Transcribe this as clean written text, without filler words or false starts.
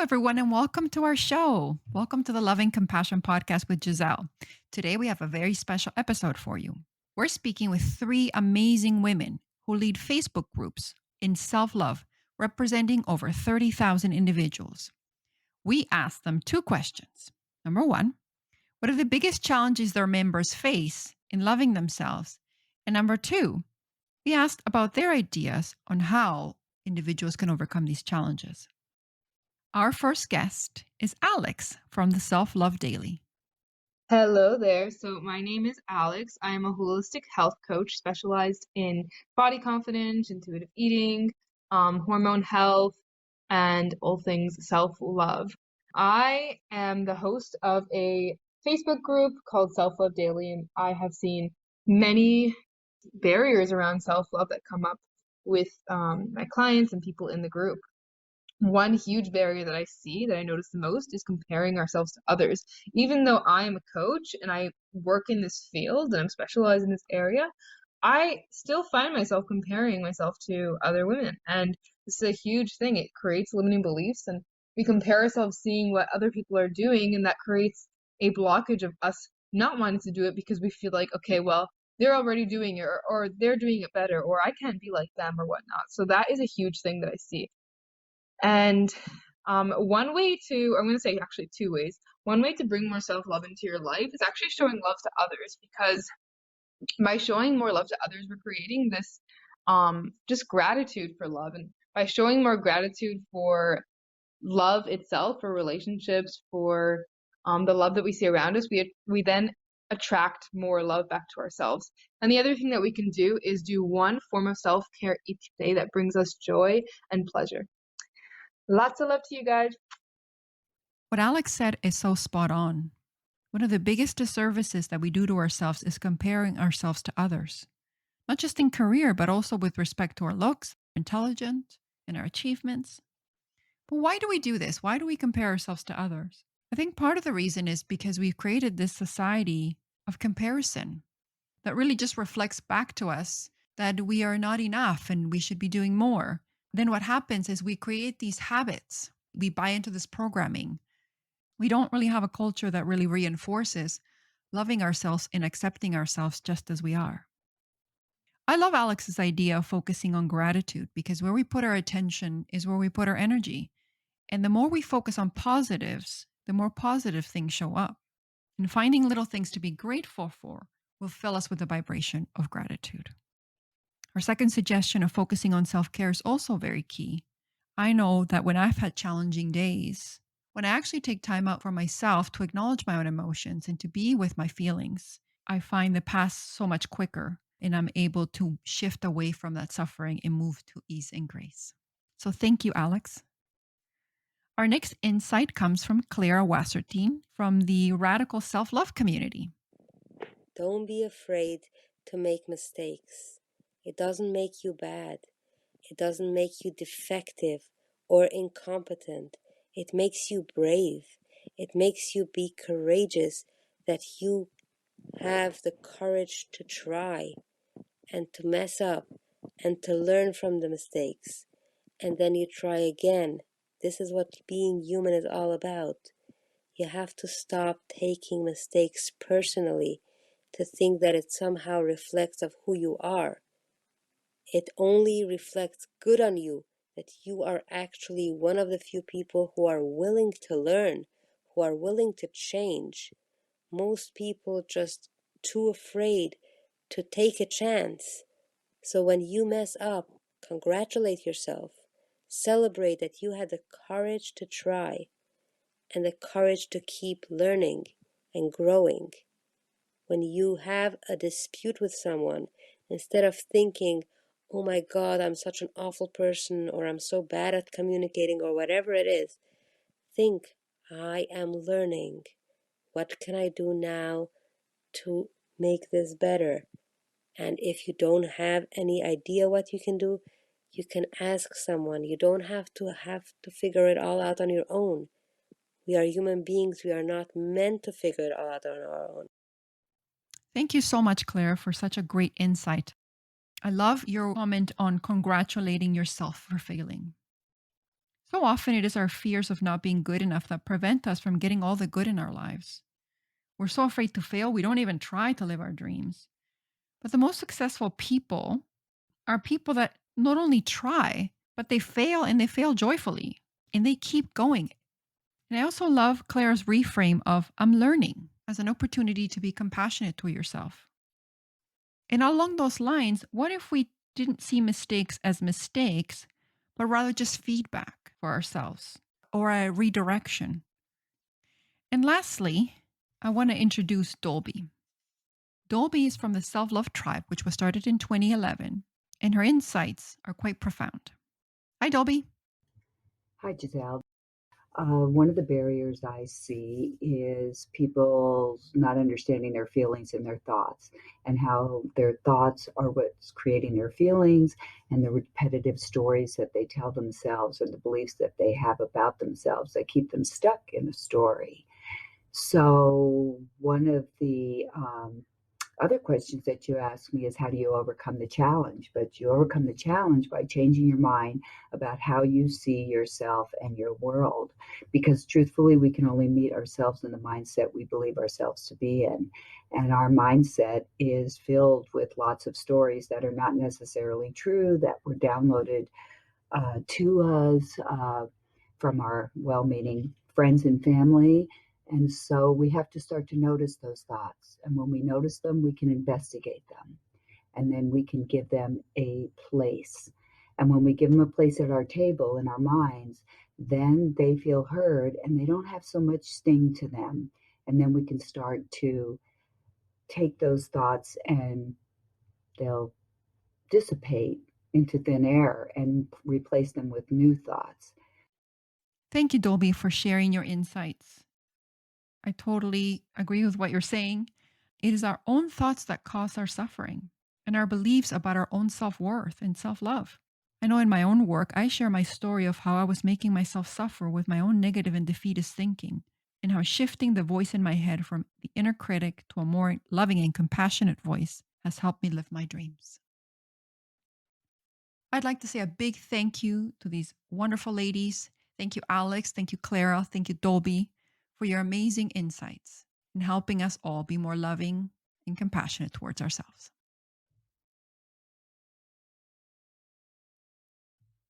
everyone, and welcome to our show. Welcome to the Loving Compassion podcast with Giselle. Today, we have a very special episode for you. We're speaking with three amazing women who lead Facebook groups in self love, representing over 30,000 individuals. We asked them two questions. Number one, what are the biggest challenges their members face in loving themselves? And number two, we asked about their ideas on how individuals can overcome these challenges. Our first guest is Alex from the Self Love Daily. Hello there. So my name is Alex. I am a holistic health coach specialized in body confidence, intuitive eating, hormone health, and all things self-love. I am the host of a Facebook group called Self Love Daily, and I have seen many barriers around self-love that come up with my clients and people in the group. One huge barrier that I see that I notice the most is comparing ourselves to others. Even though I am a coach and I work in this field and I'm specialized in this area, I still find myself comparing myself to other women. And this is a huge thing. It creates limiting beliefs, and we compare ourselves seeing what other people are doing, and that creates a blockage of us not wanting to do it because we feel like, okay, well, they're already doing it, or they're doing it better, or I can't be like them, or whatnot. So that is a huge thing that I see. And one way to, I'm going to say actually two ways. One way to bring more self-love into your life is actually showing love to others, because by showing more love to others, we're creating this just gratitude for love. And by showing more gratitude for love itself, for relationships, for the love that we see around us, we then attract more love back to ourselves. And the other thing that we can do is do one form of self-care each day that brings us joy and pleasure. Lots of love to you guys. What Alex said is so spot on. One of the biggest disservices that we do to ourselves is comparing ourselves to others, not just in career, but also with respect to our looks, intelligence, and our achievements. But why do we do this? Why do we compare ourselves to others? I think part of the reason is because we've created this society of comparison that really just reflects back to us that we are not enough and we should be doing more. Then what happens is we create these habits. We buy into this programming. We don't really have a culture that really reinforces loving ourselves and accepting ourselves just as we are. I love Alex's idea of focusing on gratitude, because where we put our attention is where we put our energy. And the more we focus on positives, the more positive things show up. And finding little things to be grateful for will fill us with the vibration of gratitude. Our second suggestion of focusing on self-care is also very key. I know that when I've had challenging days, when I actually take time out for myself to acknowledge my own emotions and to be with my feelings, I find the past so much quicker, and I'm able to shift away from that suffering and move to ease and grace. So thank you, Alex. Our next insight comes from Clara Wassertein from the Radical Self-Love community. Don't be afraid to make mistakes. It doesn't make you bad. It doesn't make you defective or incompetent. It makes you brave. It makes you be courageous, that you have the courage to try and to mess up and to learn from the mistakes. And then you try again. This is what being human is all about. You have to stop taking mistakes personally, to think that it somehow reflects of who you are. It only reflects good on you, that you are actually one of the few people who are willing to learn, who are willing to change. Most people just too afraid to take a chance. So when you mess up, congratulate yourself. Celebrate that you had the courage to try and the courage to keep learning and growing. When you have a dispute with someone, instead of thinking, oh my God, I'm such an awful person, or I'm so bad at communicating, or whatever it is, think, I am learning. What can I do now to make this better? And if you don't have any idea what you can do, you can ask someone. You don't have to figure it all out on your own. We are human beings. We are not meant to figure it all out on our own. Thank you so much, Claire, for such a great insight. I love your comment on congratulating yourself for failing. So often it is our fears of not being good enough that prevent us from getting all the good in our lives. We're so afraid to fail, we don't even try to live our dreams. But the most successful people are people that not only try, but they fail and they fail joyfully and they keep going. And I also love Clara's reframe of I'm learning as an opportunity to be compassionate to yourself. And along those lines, what if we didn't see mistakes as mistakes, but rather just feedback for ourselves or a redirection? And lastly, I want to introduce Dolby. Dolby is from the Self Love Tribe, which was started in 2011, and her insights are quite profound. Hi, Dolby. Hi, Giselle. One of the barriers I see is people not understanding their feelings and their thoughts, and how their thoughts are what's creating their feelings, and the repetitive stories that they tell themselves and the beliefs that they have about themselves that keep them stuck in a story. So, one of the other questions that you ask me is how do you overcome the challenge? But you overcome the challenge by changing your mind about how you see yourself and your world. Because truthfully, we can only meet ourselves in the mindset we believe ourselves to be in. And our mindset is filled with lots of stories that are not necessarily true, that were downloaded to us from our well meaning friends and family. And so we have to start to notice those thoughts. And when we notice them, we can investigate them. And then we can give them a place. And when we give them a place at our table in our minds, then they feel heard and they don't have so much sting to them. And then we can start to take those thoughts and they'll dissipate into thin air and replace them with new thoughts. Thank you, Dolby, for sharing your insights. I totally agree with what you're saying. It is our own thoughts that cause our suffering and our beliefs about our own self worth and self love. I know in my own work, I share my story of how I was making myself suffer with my own negative and defeatist thinking, and how shifting the voice in my head from the inner critic to a more loving and compassionate voice has helped me live my dreams. I'd like to say a big thank you to these wonderful ladies. Thank you, Alex. Thank you, Clara. Thank you, Dolby, for your amazing insights in helping us all be more loving and compassionate towards ourselves.